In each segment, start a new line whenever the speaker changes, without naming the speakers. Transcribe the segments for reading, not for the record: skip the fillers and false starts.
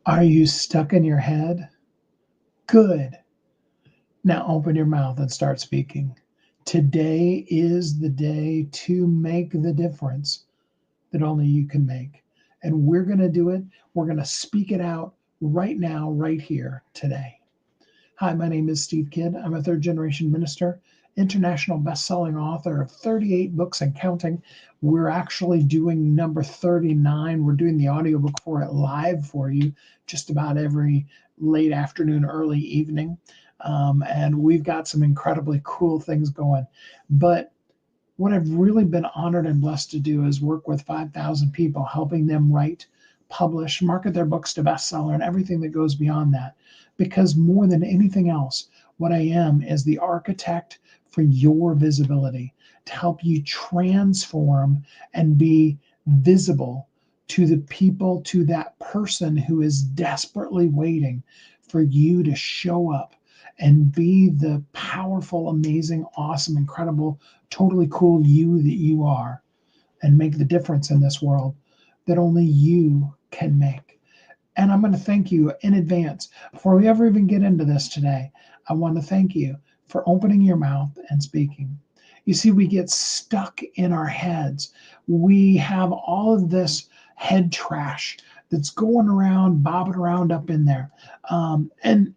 Are you stuck in your head? Good. Now open your mouth and start speaking. Today is the day to make the difference that only you can make. And we're going to do it. We're going to speak it out right now, right here, today. Hi, my name is Steve Kidd. I'm a third generation minister, international best-selling author of 38 books and counting. We're actually doing number 39. We're doing the audiobook for it live for you just about every late afternoon, early evening. And we've got some incredibly cool things going. But what I've really been honored and blessed to do is work with 5,000 people, helping them write, publish, market their books to bestseller, and everything that goes beyond that. Because more than anything else, what I am is the architect for your visibility to help you transform and be visible to the people, to that person who is desperately waiting for you to show up and be the powerful, amazing, awesome, incredible, totally cool you that you are, and make the difference in this world that only you can make. And I'm going to thank you in advance. Before we ever even get into this today, I want to thank you for opening your mouth and speaking. You see, we get stuck in our heads. We have all of this head trash that's going around, bobbing around up in there. And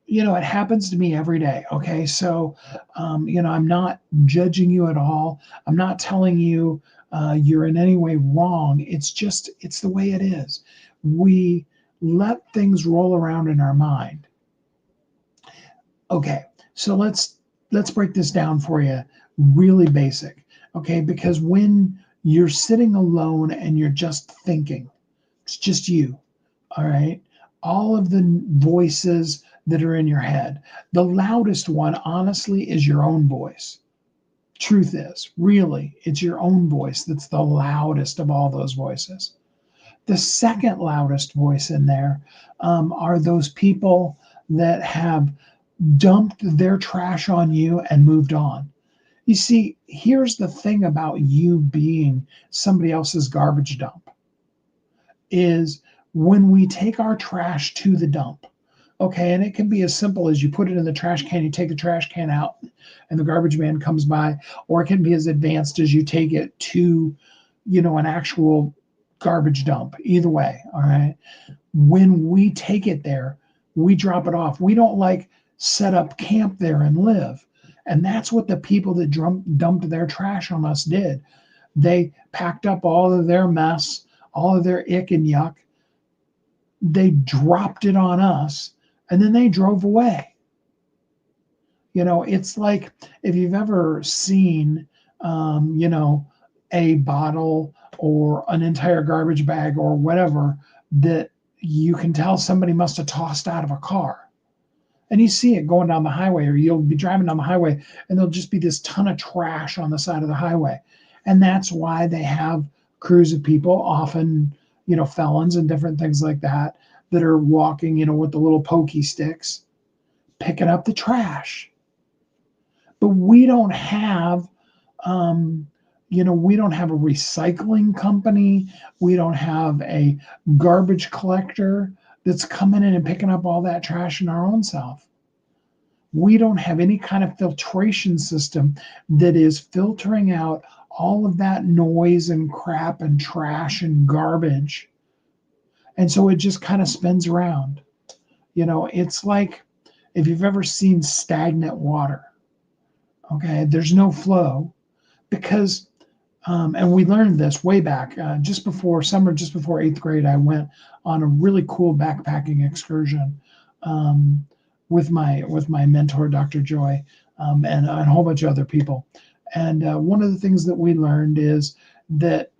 it happens to me every day. Okay. So, I'm not judging you at all. I'm not telling you you're in any way wrong. It's the way it is. We let things roll around in our mind. Okay. So let's break this down for you really basic. Okay. Because when you're sitting alone and you're just thinking, it's just you. All right. All of the voices that are in your head. The loudest one, honestly, is your own voice. Truth is, really, it's your own voice that's the loudest of all those voices. The second loudest voice in there are those people that have dumped their trash on you and moved on. You see, here's the thing about you being somebody else's garbage dump is when we take our trash to the dump. Okay, and it can be as simple as you put it in the trash can, you take the trash can out, and the garbage man comes by, or it can be as advanced as you take it to, an actual garbage dump. Either way, all right. When we take it there, we drop it off. We don't set up camp there and live. And that's what the people that dumped their trash on us did. They packed up all of their mess, all of their ick and yuck. They dropped it on us. And then they drove away. It's like if you've ever seen, a bottle or an entire garbage bag or whatever that you can tell somebody must have tossed out of a car. And you see it going down the highway, or you'll be driving down the highway and there'll just be this ton of trash on the side of the highway. And that's why they have crews of people, often, felons and different things like that are walking, with the little pokey sticks, picking up the trash. But we don't have, we don't have a recycling company. We don't have a garbage collector that's coming in and picking up all that trash in our own self. We don't have any kind of filtration system that is filtering out all of that noise and crap and trash and garbage. And so it just kind of spins around. It's like if you've ever seen stagnant water. Okay, there's no flow because, and we learned this way back, just before 8th grade, I went on a really cool backpacking excursion with my mentor, Dr. Joy, and a whole bunch of other people. And one of the things that we learned is that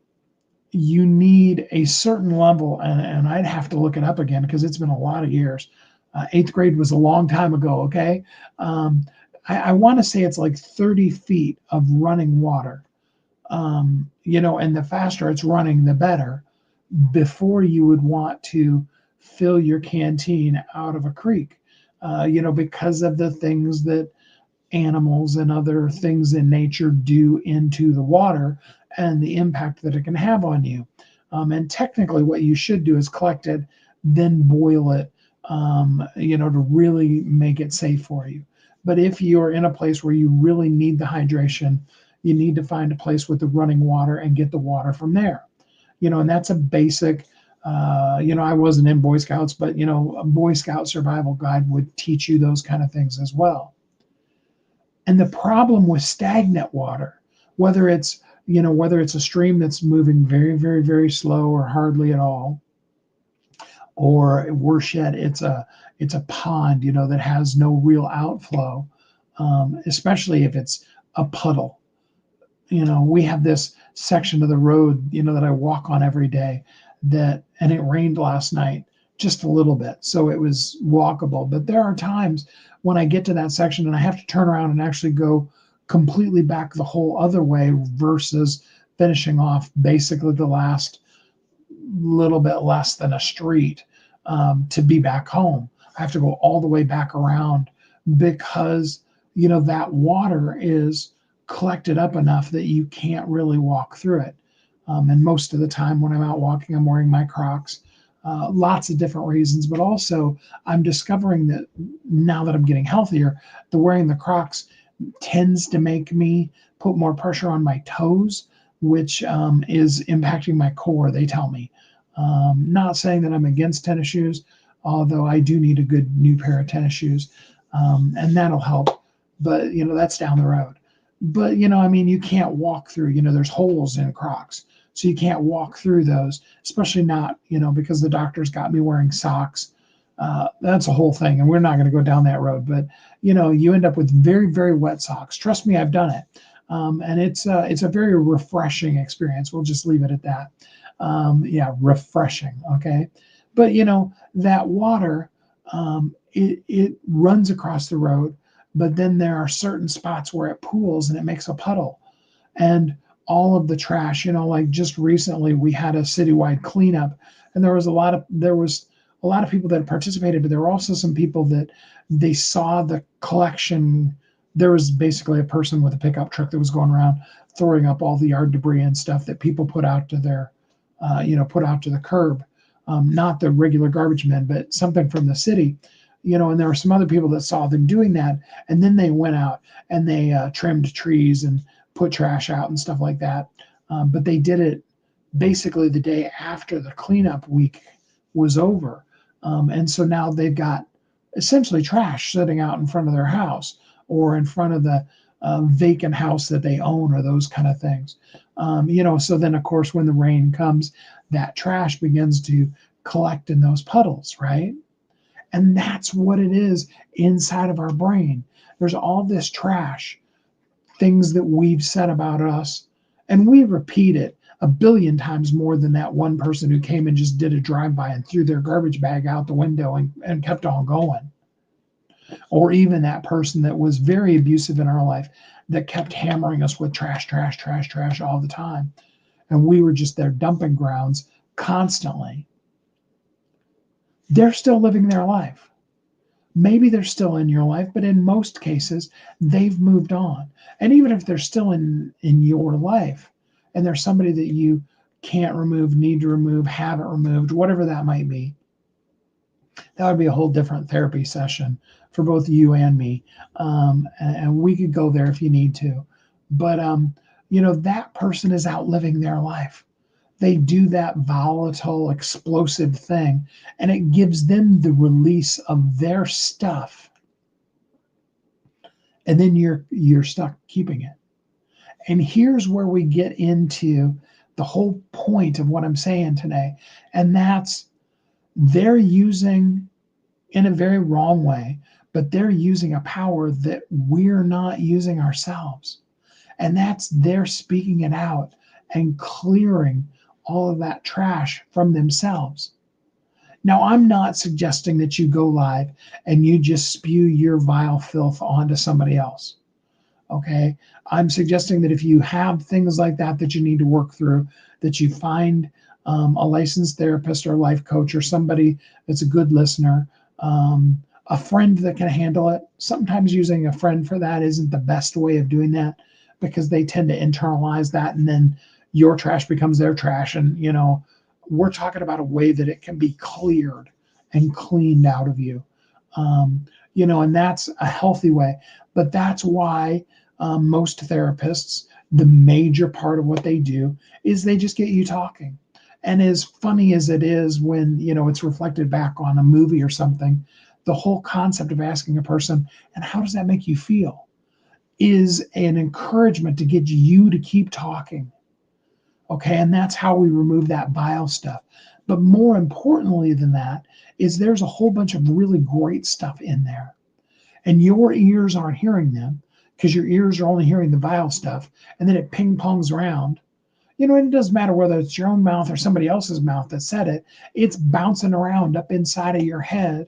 you need a certain level, and I'd have to look it up again because it's been a lot of years. 8th grade was a long time ago, okay? I want to say it's like 30 feet of running water, and the faster it's running, the better, before you would want to fill your canteen out of a creek, because of the things that animals and other things in nature do into the water and the impact that it can have on you. And technically what you should do is collect it then boil it, to really make it safe for you. But if you're in a place where you really need the hydration, you need to find a place with the running water and get the water from there. And that's a basic. I wasn't in Boy Scouts, but a Boy Scout survival guide would teach you those kind of things as well. And the problem with stagnant water, whether it's a stream that's moving very, very, very slow or hardly at all, or worse yet, it's a pond, that has no real outflow, especially if it's a puddle. We have this section of the road, that I walk on every day, and it rained last night just a little bit, so it was walkable. But there are times when I get to that section and I have to turn around and actually go completely back the whole other way versus finishing off basically the last little bit less than a street, to be back home. I have to go all the way back around because that water is collected up enough that you can't really walk through it. And most of the time when I'm out walking, I'm wearing my Crocs. Lots of different reasons, but also I'm discovering that now that I'm getting healthier, the wearing the Crocs tends to make me put more pressure on my toes, which is impacting my core, they tell me. Not saying that I'm against tennis shoes, although I do need a good new pair of tennis shoes, and that'll help. But that's down the road. But you can't walk through. There's holes in Crocs, so you can't walk through those, especially not because the doctor's got me wearing socks. That's a whole thing, and we're not going to go down that road. But you end up with very, very wet socks. Trust me, I've done it, and it's a very refreshing experience. We'll just leave it at that. Yeah, refreshing. Okay, but that water, it runs across the road, but then there are certain spots where it pools and it makes a puddle, and all of the trash. Like just recently we had a citywide cleanup, and there was a lot of people that participated, but there were also some people that they saw the collection. There was basically a person with a pickup truck that was going around throwing up all the yard debris and stuff that people put out to the curb. Not the regular garbage men, but something from the city. And there were some other people that saw them doing that, and then they went out and they trimmed trees and put trash out and stuff like that. But they did it basically the day after the cleanup week was over. And so now they've got essentially trash sitting out in front of their house or in front of the vacant house that they own, or those kind of things. So then of course, when the rain comes, that trash begins to collect in those puddles, right? And that's what it is inside of our brain. There's all this trash, things that we've said about us, and we repeat it a billion times more than that one person who came and just did a drive-by and threw their garbage bag out the window and kept on going. Or even that person that was very abusive in our life that kept hammering us with trash, trash, trash, trash all the time. And we were just their dumping grounds constantly. They're still living their life. Maybe they're still in your life, but in most cases, they've moved on. And even if they're still in your life, and there's somebody that you can't remove, need to remove, haven't removed, whatever that might be, that would be a whole different therapy session for both you and me. And we could go there if you need to. But, that person is outliving their life. They do that volatile, explosive thing, and it gives them the release of their stuff. And then you're stuck keeping it. And here's where we get into the whole point of what I'm saying today. And that's, they're using, in a very wrong way, but they're using a power that we're not using ourselves. And that's they're speaking it out and clearing all of that trash from themselves. Now, I'm not suggesting that you go live and you just spew your vile filth onto somebody else. Okay? I'm suggesting that if you have things like that you need to work through, that you find a licensed therapist or life coach or somebody that's a good listener, a friend that can handle it. Sometimes using a friend for that isn't the best way of doing that, because they tend to internalize that, and then your trash becomes their trash, and We're talking about a way that it can be cleared and cleaned out of you. Um, and that's a healthy way. But that's why most therapists, the major part of what they do is they just get you talking. And as funny as it is when, it's reflected back on a movie or something, the whole concept of asking a person, and how does that make you feel, is an encouragement to get you to keep talking. Okay. And that's how we remove that bile stuff. But more importantly than that is there's a whole bunch of really great stuff in there. And your ears aren't hearing them because your ears are only hearing the bile stuff. And then it ping pongs around. And it doesn't matter whether it's your own mouth or somebody else's mouth that said it, it's bouncing around up inside of your head.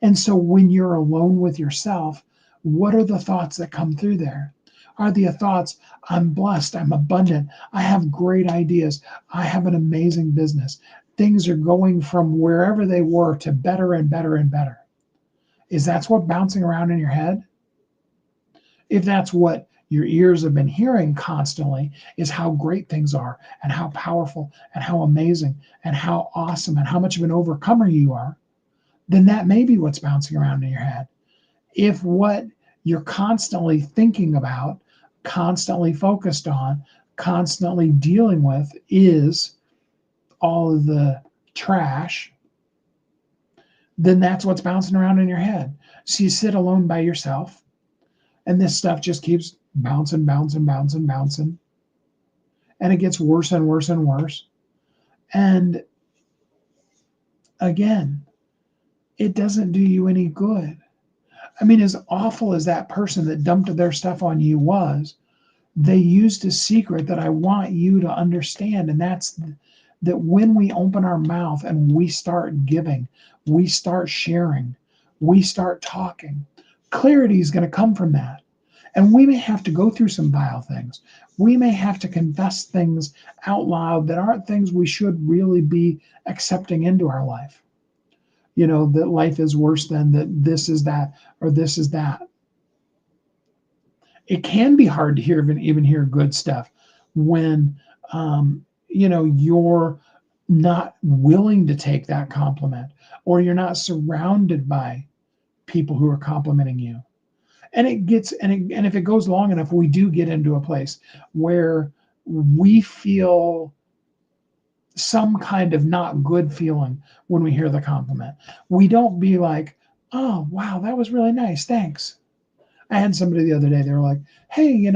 And so when you're alone with yourself, what are the thoughts that come through there? Are the thoughts, I'm blessed, I'm abundant, I have great ideas, I have an amazing business. Things are going from wherever they were to better and better and better. Is that what bouncing around in your head? If that's what your ears have been hearing constantly, is how great things are and how powerful and how amazing and how awesome and how much of an overcomer you are, then that may be what's bouncing around in your head. If what you're constantly thinking about, constantly focused on, constantly dealing with is all of the trash, then that's what's bouncing around in your head. So you sit alone by yourself, and this stuff just keeps bouncing, bouncing, bouncing, bouncing. And it gets worse and worse and worse. And again, it doesn't do you any good. I mean, as awful as that person that dumped their stuff on you was, they used a secret that I want you to understand. And that's that when we open our mouth and we start giving, we start sharing, we start talking, clarity is going to come from that. And we may have to go through some vile things. We may have to confess things out loud that aren't things we should really be accepting into our life. That life is worse than that, this is that, or this is that. It can be hard to even hear good stuff when, you're not willing to take that compliment, or you're not surrounded by people who are complimenting you. And if it goes long enough, we do get into a place where we feel some kind of not good feeling when we hear the compliment. We don't be like, oh, wow, that was really nice. Thanks. I had somebody the other day, they were like, hey,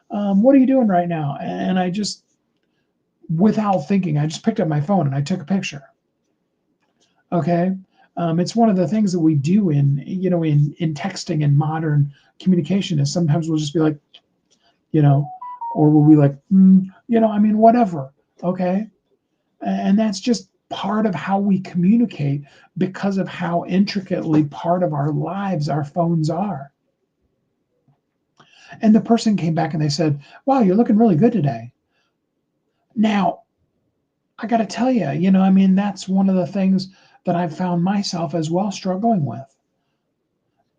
what are you doing right now? And I just, without thinking, I just picked up my phone and I took a picture. Okay. It's one of the things that we do in texting and modern communication is sometimes we'll just be like, or we'll be like, whatever. Okay. And that's just part of how we communicate because of how intricately part of our lives our phones are. And the person came back and they said, wow, you're looking really good today. Now, I got to tell you, that's one of the things that I've found myself as well struggling with.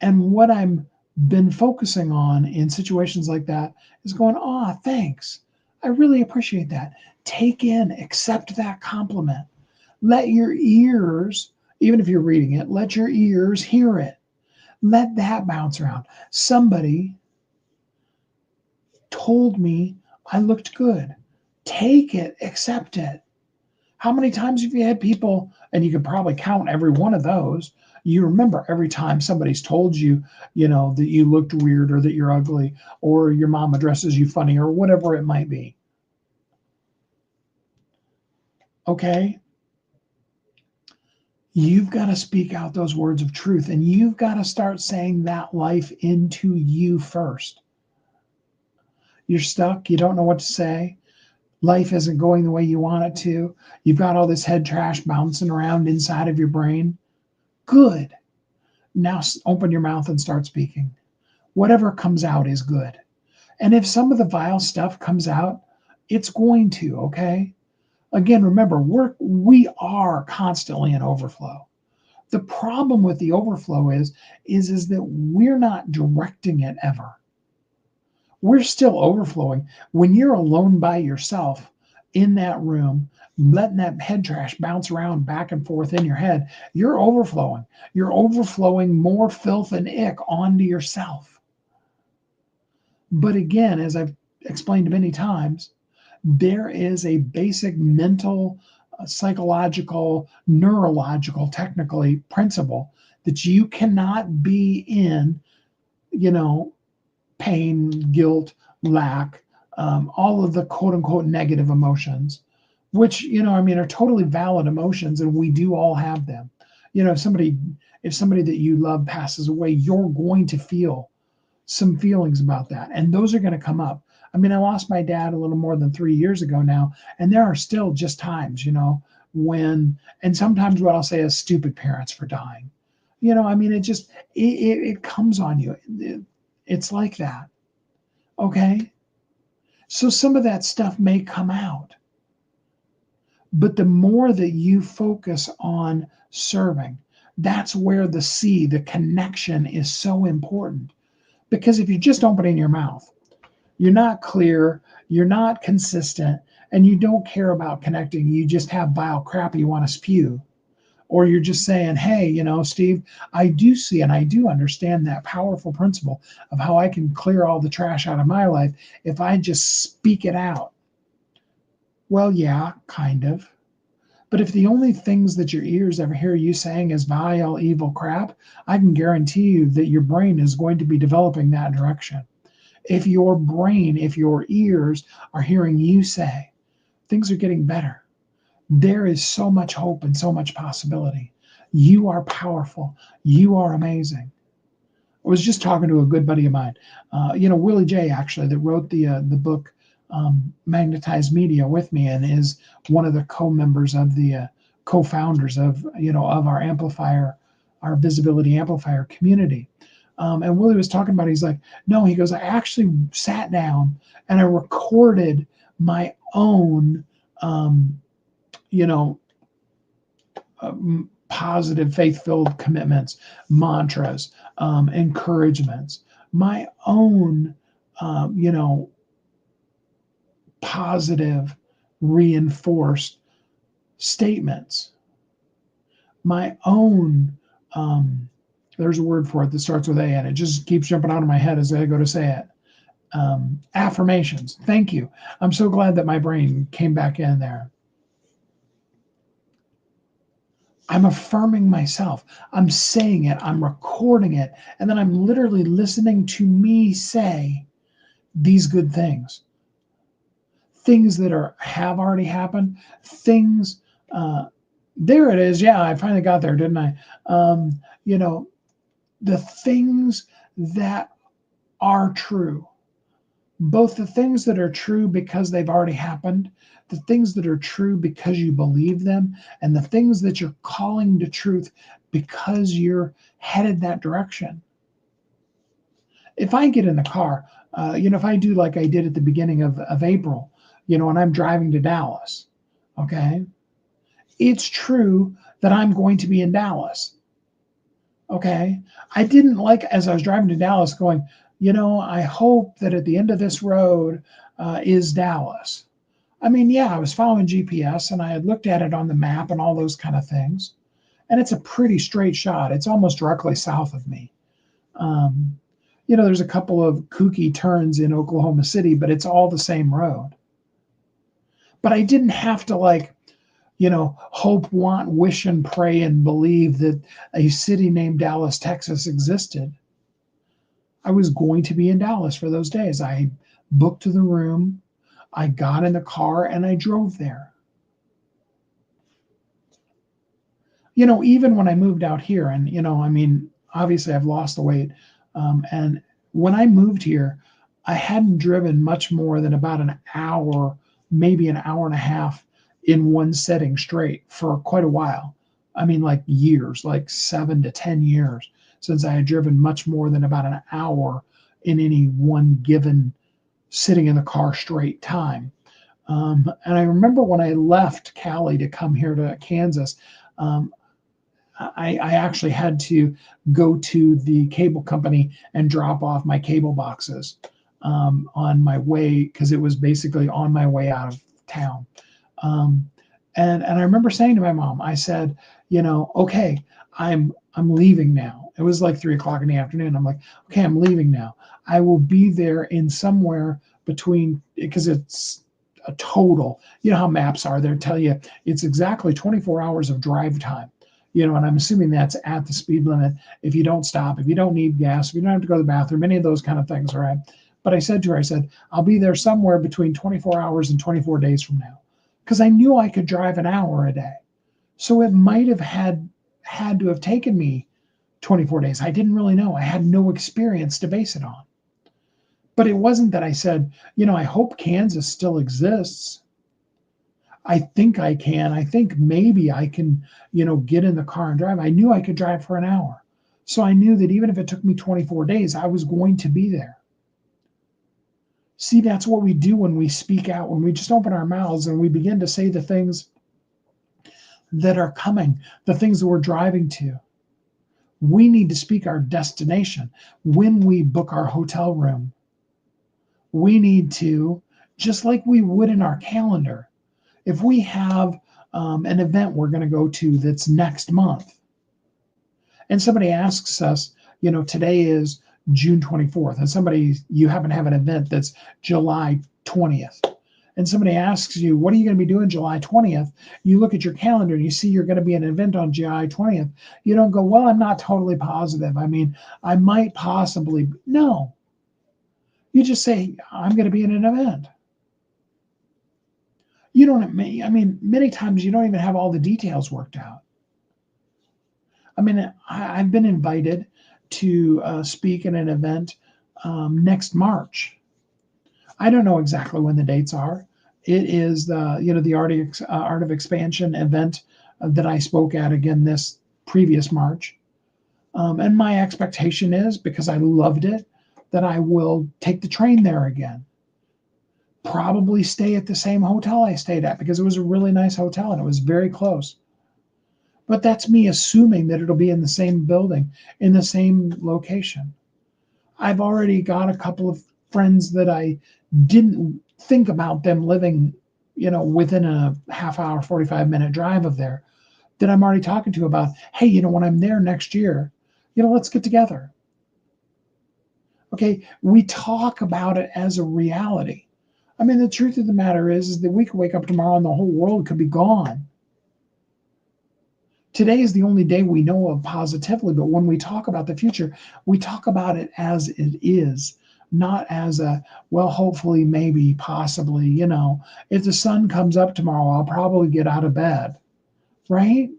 And what I'm been focusing on in situations like that is going, oh, thanks. I really appreciate that. Take in, accept that compliment. Let your ears, even if you're reading it, let your ears hear it. Let that bounce around. Somebody told me I looked good. Take it, accept it. How many times have you had people, and you could probably count every one of those, you remember every time somebody's told you, that you looked weird or that you're ugly or your mom addresses you funny or whatever it might be. Okay? You've got to speak out those words of truth, and you've got to start saying that life into you first. You're stuck. You don't know what to say. Life isn't going the way you want it to. You've got all this head trash bouncing around inside of your brain. Good. Now open your mouth and start speaking. Whatever comes out is good. And if some of the vile stuff comes out, it's going to, okay? Again, remember, we are constantly in overflow. The problem with the overflow is that we're not directing it ever. We're still overflowing. When you're alone by yourself in that room, letting that head trash bounce around back and forth in your head, you're overflowing. You're overflowing more filth and ick onto yourself. But again, as I've explained many times, there is a basic mental, psychological, neurological, technically principle that you cannot be in, you know, pain, guilt, lack, all of the quote unquote negative emotions, which, are totally valid emotions, and we do all have them. If somebody that you love passes away, you're going to feel some feelings about that, and those are going to come up. I lost my dad a little more than 3 years ago now, and there are still just times, when, and sometimes what I'll say is stupid parents for dying. It comes on you. It's like that. Okay. So some of that stuff may come out, but the more that you focus on serving, that's where the connection is so important. Because if you're just opening your mouth, you're not clear, you're not consistent, and you don't care about connecting, you just have vile crap you want to spew. Or you're just saying, hey, Steve, I do see and I do understand that powerful principle of how I can clear all the trash out of my life if I just speak it out. Well, yeah, kind of. But if the only things that your ears ever hear you saying is vile, evil crap, I can guarantee you that your brain is going to be developing that direction. If your ears are hearing you say, things are getting better, there is so much hope and so much possibility. You are powerful. You are amazing. I was just talking to a good buddy of mine, Willie J, actually, that wrote the book Magnetized Media with me, and is one of the co-members of the co-founders of our amplifier, our visibility amplifier community. And Willie was talking about, he's like, no, he goes, I actually sat down and I recorded my own positive faith-filled commitments, mantras, encouragements, my own, positive reinforced statements, my own, there's a word for it that starts with A, and it just keeps jumping out of my head as I go to say it. Affirmations. Thank you. I'm so glad that my brain came back in there. I'm affirming myself. I'm saying it. I'm recording it. And then I'm literally listening to me say these good things. Things that have already happened. Things, there it is. Yeah, I finally got there, didn't I? The things that are true. Both the things that are true because they've already happened, the things that are true because you believe them, and the things that you're calling to truth because you're headed that direction. If I get in the car, if I do like I did at the beginning of April, and I'm driving to Dallas, okay, it's true that I'm going to be in Dallas. Okay. I didn't like, as I was driving to Dallas, going, I hope that at the end of this road is Dallas. I was following GPS and I had looked at it on the map and all those kind of things. And it's a pretty straight shot. It's almost directly south of me. There's a couple of kooky turns in Oklahoma City, but it's all the same road. But I didn't have to hope, want, wish, and pray and believe that a city named Dallas, Texas existed. I was going to be in Dallas for those days. I booked the room, I got in the car, and I drove there. Even when I moved out here, and, obviously I've lost the weight. And when I moved here, I hadn't driven much more than about an hour, maybe an hour and a half in one setting straight for quite a while. Like years, like 7 to 10 years since I had driven much more than about an hour in any one given sitting in the car straight time. And I remember when I left Cali to come here to Kansas, I actually had to go to the cable company and drop off my cable boxes on my way, because it was basically on my way out of town. And I remember saying to my mom, I said, okay, I'm leaving now. It was like 3 o'clock in the afternoon. I'm like, okay, I'm leaving now. I will be there in somewhere between, because it's a total, how maps are, they tell you it's exactly 24 hours of drive time. And I'm assuming that's at the speed limit if you don't stop, if you don't need gas, if you don't have to go to the bathroom, any of those kind of things, right? But I said to her, I said, I'll be there somewhere between 24 hours and 24 days from now, because I knew I could drive an hour a day. So it might have had to have taken me 24 days. I didn't really know. I had no experience to base it on. But it wasn't that I said, I hope Kansas still exists. I think I can. I think maybe I can, get in the car and drive. I knew I could drive for an hour. So I knew that even if it took me 24 days, I was going to be there. See, that's what we do when we speak out, when we just open our mouths and we begin to say the things that are coming, the things that we're driving to. We need to speak our destination when we book our hotel room. We need to, just like we would in our calendar, if we have an event we're going to go to that's next month, and somebody asks us, today is June 24th, and you happen to have an event that's July 20th, and somebody asks you, what are you going to be doing July 20th? You look at your calendar and you see you're going to be at an event on July 20th. You don't go, well, I'm not totally positive. I mean, I might possibly. No. You just say, I'm going to be in an event. You don't, I mean, many times you don't even have all the details worked out. I mean, I've been invited to speak at an event next March. I don't know exactly when the dates are. It is the Art of Expansion event that I spoke at again this previous March. And my expectation is, because I loved it, that I will take the train there again. Probably stay at the same hotel I stayed at, because it was a really nice hotel and it was very close. But that's me assuming that it'll be in the same building, in the same location. I've already got a couple of friends that I didn't think about them living, within a half hour, 45-minute drive of there, that I'm already talking to about, hey, when I'm there next year, let's get together. Okay, we talk about it as a reality. I mean, the truth of the matter is that we could wake up tomorrow and the whole world could be gone. Today is the only day we know of positively, but when we talk about the future, we talk about it as it is, not as a, well, hopefully, maybe, possibly, if the sun comes up tomorrow, I'll probably get out of bed, right?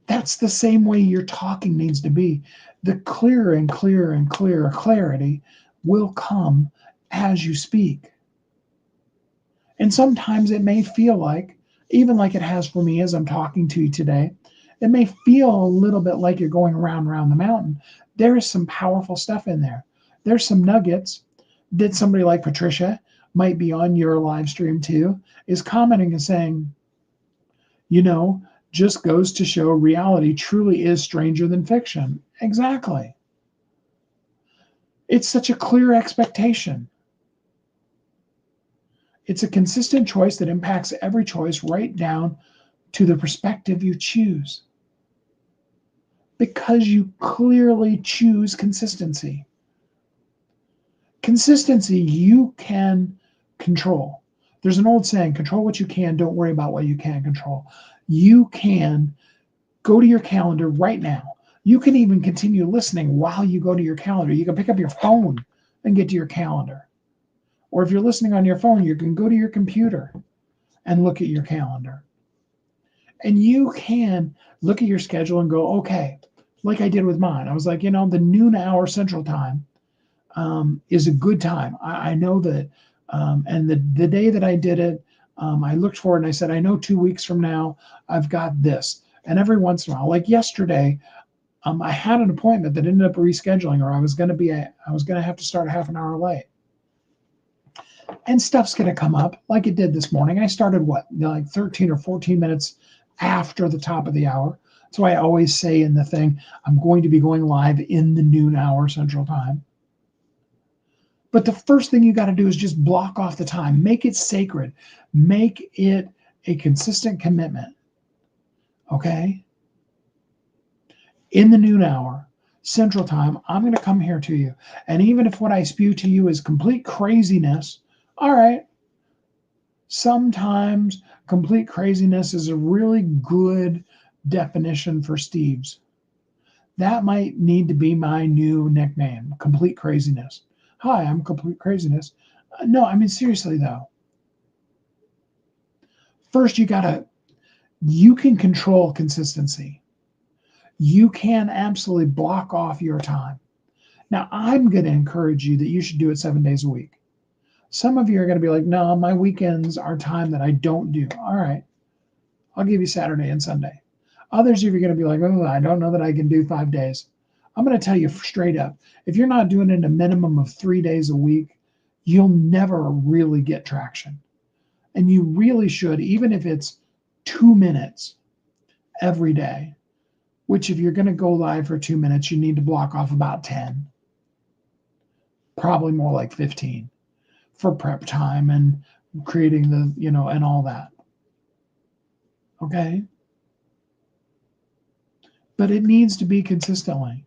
That's the same way your talking needs to be. The clearer and clearer and clearer clarity will come as you speak. And sometimes it may feel like, even like it has for me as I'm talking to you today, it may feel a little bit like you're going around and around the mountain. There is some powerful stuff in there. There's some nuggets that somebody like Patricia might be on your live stream too, is commenting and saying, just goes to show reality truly is stranger than fiction. Exactly. It's such a clear expectation. It's a consistent choice that impacts every choice right down to the perspective you choose. Because you clearly choose consistency. Consistency you can control. There's an old saying, control what you can, don't worry about what you can't control. You can go to your calendar right now. You can even continue listening while you go to your calendar. You can pick up your phone and get to your calendar. Or if you're listening on your phone, you can go to your computer and look at your calendar. And you can look at your schedule and go, okay, like I did with mine. I was like, the noon hour Central Time is a good time. I know that, and the day that I did it, I looked for it and I said, I know 2 weeks from now, I've got this. And every once in a while, like yesterday, I had an appointment that ended up rescheduling, or I was going to have to start a half an hour late. And stuff's going to come up like it did this morning. I started like 13 or 14 minutes after the top of the hour. That's why I always say in the thing, I'm going to be going live in the noon hour Central Time. But the first thing you got to do is just block off the time. Make it sacred. Make it a consistent commitment, okay? In the noon hour, Central Time, I'm going to come here to you. And even if what I spew to you is complete craziness, all right, sometimes complete craziness is a really good definition for Steve's. That might need to be my new nickname, complete craziness. Hi, I'm complete craziness. No, I mean, seriously though. First, you can control consistency. You can absolutely block off your time. Now, I'm going to encourage you that you should do it 7 days a week. Some of you are going to be like, no, my weekends are time that I don't do. All right, I'll give you Saturday and Sunday. Others of you are going to be like, oh, I don't know that I can do 5 days. I'm going to tell you straight up, if you're not doing it a minimum of 3 days a week, you'll never really get traction. And you really should, even if it's 2 minutes every day, which if you're going to go live for 2 minutes, you need to block off about 10, probably more like 15 for prep time and creating the, and all that. Okay. But it needs to be consistently,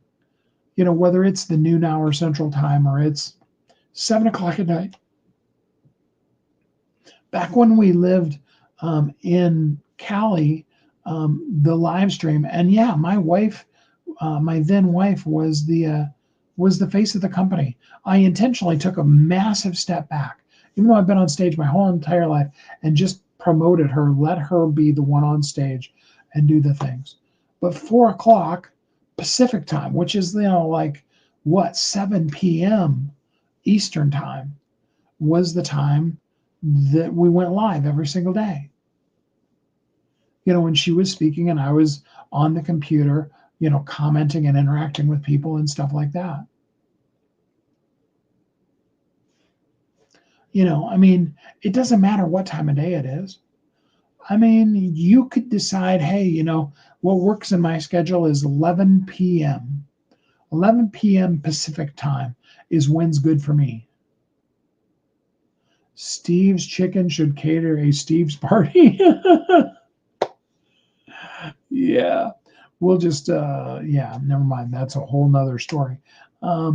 whether it's the noon hour Central Time or it's 7 o'clock at night. Back when we lived in Cali, the live stream, and yeah, my wife, my then wife, was the face of the company. I intentionally took a massive step back, even though I've been on stage my whole entire life, and just promoted her, let her be the one on stage and do the things. But 4 o'clock Pacific time, which is 7 p.m. Eastern time, was the time that we went live every single day. When she was speaking and I was on the computer, commenting and interacting with people and stuff like that. I mean, it doesn't matter what time of day it is. I mean, you could decide, hey, what works in my schedule is 11 p.m. 11 p.m. Pacific time is when's good for me. Steve's Chicken should cater a Steve's party. Yeah, we'll just, never mind. That's a whole nother story. I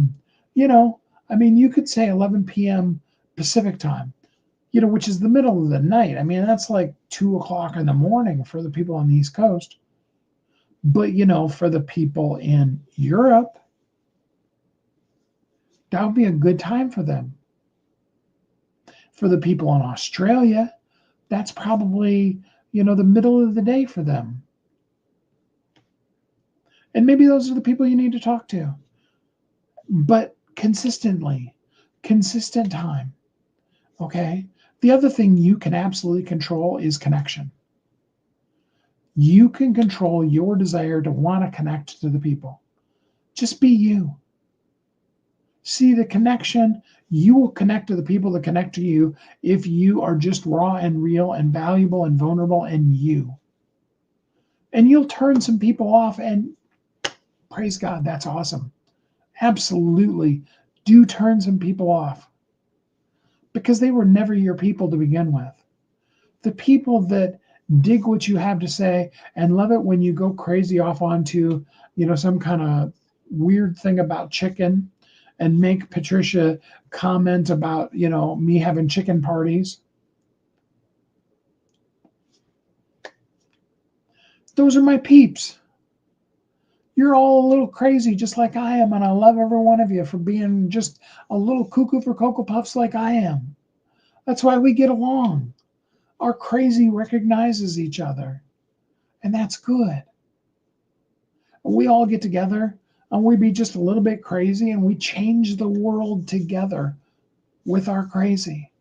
mean, you could say 11 p.m. Pacific time, which is the middle of the night. I mean, that's like 2 o'clock in the morning for the people on the East Coast. But, for the people in Europe, that would be a good time for them. For the people in Australia, that's probably, the middle of the day for them. And maybe those are the people you need to talk to. But consistently, consistent time. Okay? The other thing you can absolutely control is connection. You can control your desire to want to connect to the people. Just be you. See the connection. You will connect to the people that connect to you if you are just raw and real and valuable and vulnerable and you. And you'll turn some people off, and praise God, that's awesome. Absolutely. Do turn some people off because they were never your people to begin with. The people that dig what you have to say and love it when you go crazy off onto, some kind of weird thing about chicken and make Patricia comment about, me having chicken parties. Those are my peeps. You're all a little crazy just like I am, and I love every one of you for being just a little cuckoo for Cocoa Puffs like I am. That's why we get along. Our crazy recognizes each other, and that's good. We all get together, and we be just a little bit crazy, and we change the world together with our crazy.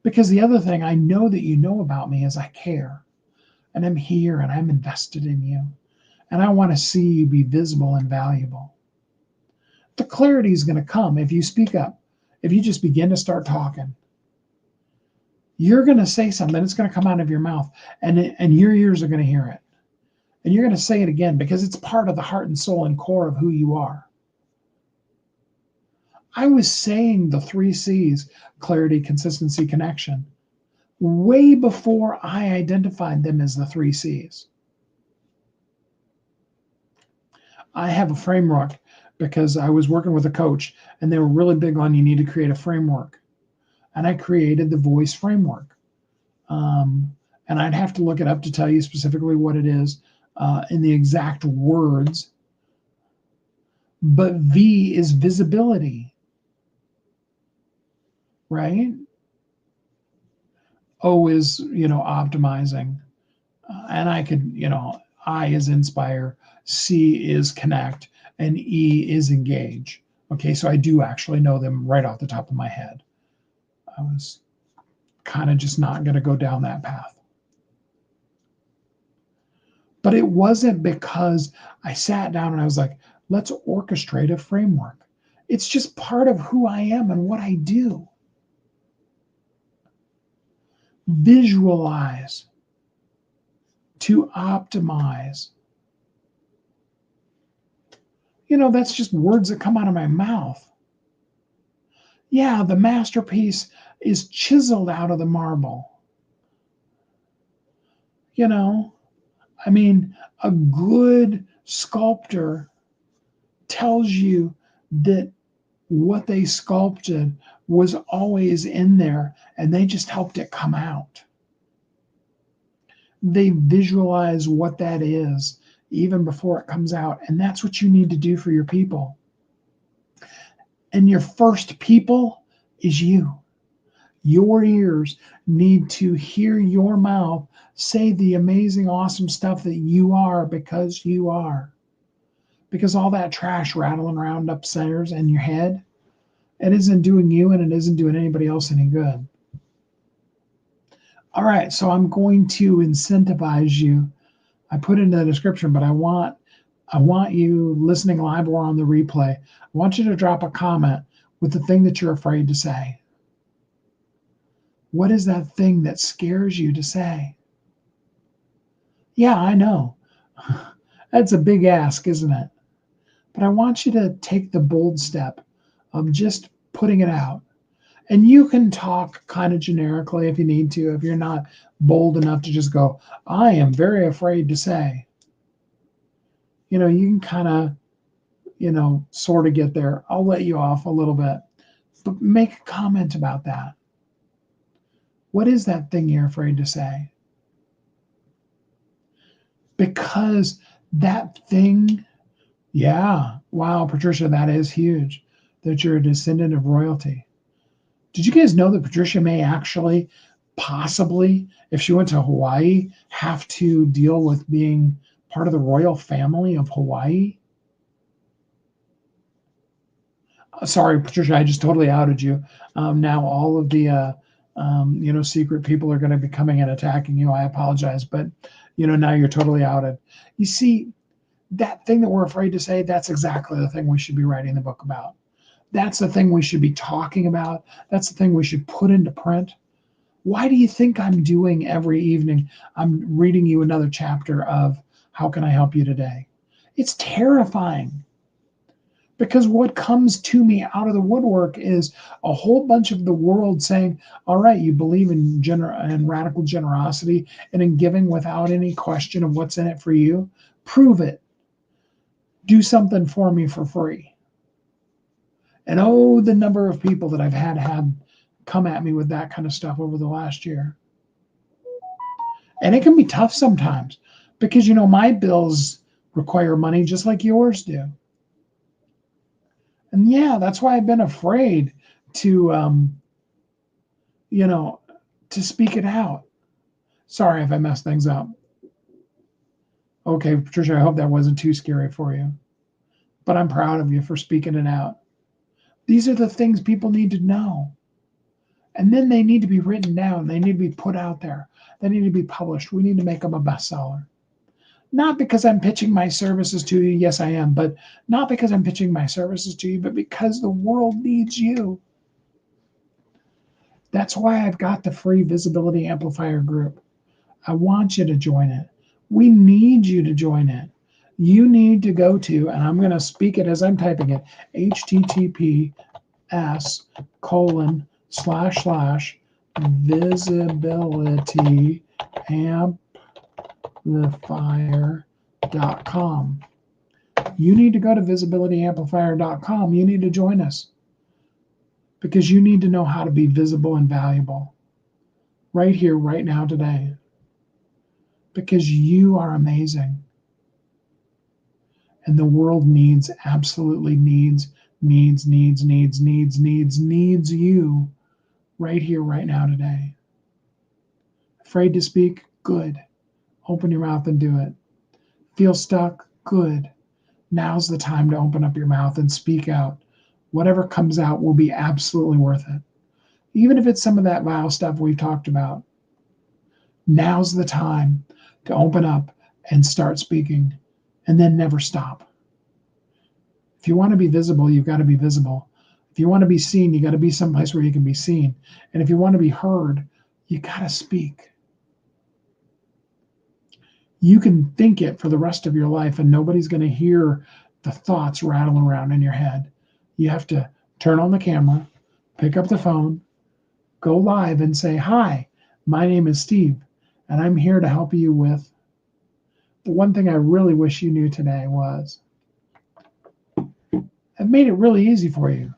Because the other thing I know that you know about me is I care, and I'm here, and I'm invested in you. And I want to see you be visible and valuable. The clarity is going to come if you speak up, if you just begin to start talking. You're going to say something, it's going to come out of your mouth, and your ears are going to hear it. And you're going to say it again because it's part of the heart and soul and core of who you are. I was saying the 3 C's: clarity, consistency, connection. way before I identified them as the 3 C's. I have a framework because I was working with a coach and they were really big on you need to create a framework. And I created the voice framework. Um, and I'd have to look it up to tell you specifically what it is in the exact words. But V is visibility, right? O is, optimizing. And I could, I is inspire, C is connect, and E is engage. Okay, so I do actually know them right off the top of my head. I was kind of just not going to go down that path. But it wasn't because I sat down and I was like, let's orchestrate a framework. It's just part of who I am and what I do. Visualize, to optimize. That's just words that come out of my mouth. Yeah, the masterpiece is chiseled out of the marble. A good sculptor tells you that what they sculpted was always in there and they just helped it come out. They visualize what that is even before it comes out. And that's what you need to do for your people. And your first people is you. Your ears need to hear your mouth say the amazing, awesome stuff that you are because you are. Because all that trash rattling around upstairs in your head, it isn't doing you and it isn't doing anybody else any good. All right, so I'm going to incentivize you. I put it in the description, but I want you listening live or on the replay. I want you to drop a comment with the thing that you're afraid to say. What is that thing that scares you to say? Yeah, I know. That's a big ask, isn't it? But I want you to take the bold step of just putting it out. And you can talk kind of generically if you need to, if you're not bold enough to just go, I am very afraid to say. You can kind of, sort of get there. I'll let you off a little bit. But make a comment about that. What is that thing you're afraid to say? Because that thing, yeah, wow, Patricia, that is huge, that you're a descendant of royalty. Did you guys know that Patricia may actually, possibly, if she went to Hawaii, have to deal with being part of the royal family of Hawaii? Sorry, Patricia, I just totally outed you. Now all of the, secret people are going to be coming and attacking you. I apologize, but, now you're totally outed. You see, that thing that we're afraid to say, that's exactly the thing we should be writing the book about. That's the thing we should be talking about. That's the thing we should put into print. Why do you think I'm doing every evening? I'm reading you another chapter of How Can I Help You Today? It's terrifying. Because what comes to me out of the woodwork is a whole bunch of the world saying, all right, you believe in radical generosity and in giving without any question of what's in it for you. Prove it. Do something for me for free. And the number of people that I've had come at me with that kind of stuff over the last year. And it can be tough sometimes because, my bills require money just like yours do. And yeah, that's why I've been afraid to, to speak it out. Sorry if I messed things up. Okay, Patricia, I hope that wasn't too scary for you. But I'm proud of you for speaking it out. These are the things people need to know. And then they need to be written down. They need to be put out there. They need to be published. We need to make them a bestseller. Not because I'm pitching my services to you. Yes, I am. But not because I'm pitching my services to you, but because the world needs you. That's why I've got the free Visibility Amplifier group. I want you to join it. We need you to join it. You need to go to, and I'm going to speak it as I'm typing it, https:// Visibility Amplifier.com. You need to go to visibilityamplifier.com. You need to join us because you need to know how to be visible and valuable right here, right now, today, because you are amazing. And the world absolutely needs you right here, right now, today. Afraid to speak? Good. Open your mouth and do it. Feel stuck? Good. Now's the time to open up your mouth and speak out. Whatever comes out will be absolutely worth it. Even if it's some of that vile stuff we've talked about. Now's the time to open up and start speaking, and then never stop. If you want to be visible, you've got to be visible. If you want to be seen, you got to be someplace where you can be seen. And if you want to be heard, you got to speak. You can think it for the rest of your life, and nobody's going to hear the thoughts rattling around in your head. You have to turn on the camera, pick up the phone, go live and say, "Hi, my name is Steve, and I'm here to help you with." The one thing I really wish you knew today was I've made it really easy for you.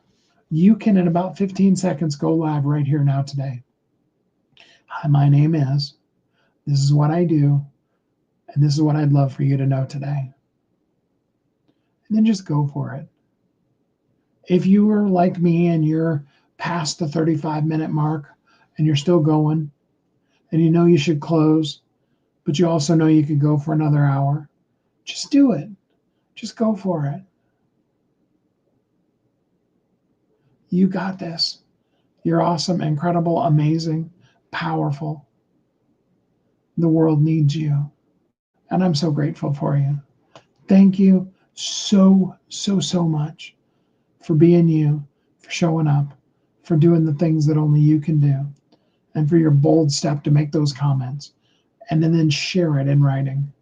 You can, in about 15 seconds, go live right here now today. "Hi, my name is, this is what I do, and this is what I'd love for you to know today." And then just go for it. If you are like me and you're past the 35-minute mark and you're still going, and you know you should close, but you also know you could go for another hour, just do it. Just go for it. You got this. You're awesome, incredible, amazing, powerful. The world needs you. And I'm so grateful for you. Thank you so much for being you, for showing up, for doing the things that only you can do, and for your bold step to make those comments and then share it in writing.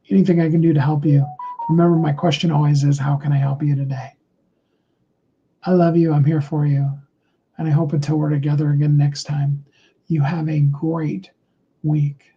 Anything I can do to help you. Remember, my question always is, how can I help you today? I love you. I'm here for you. And I hope until we're together again next time, you have a great week.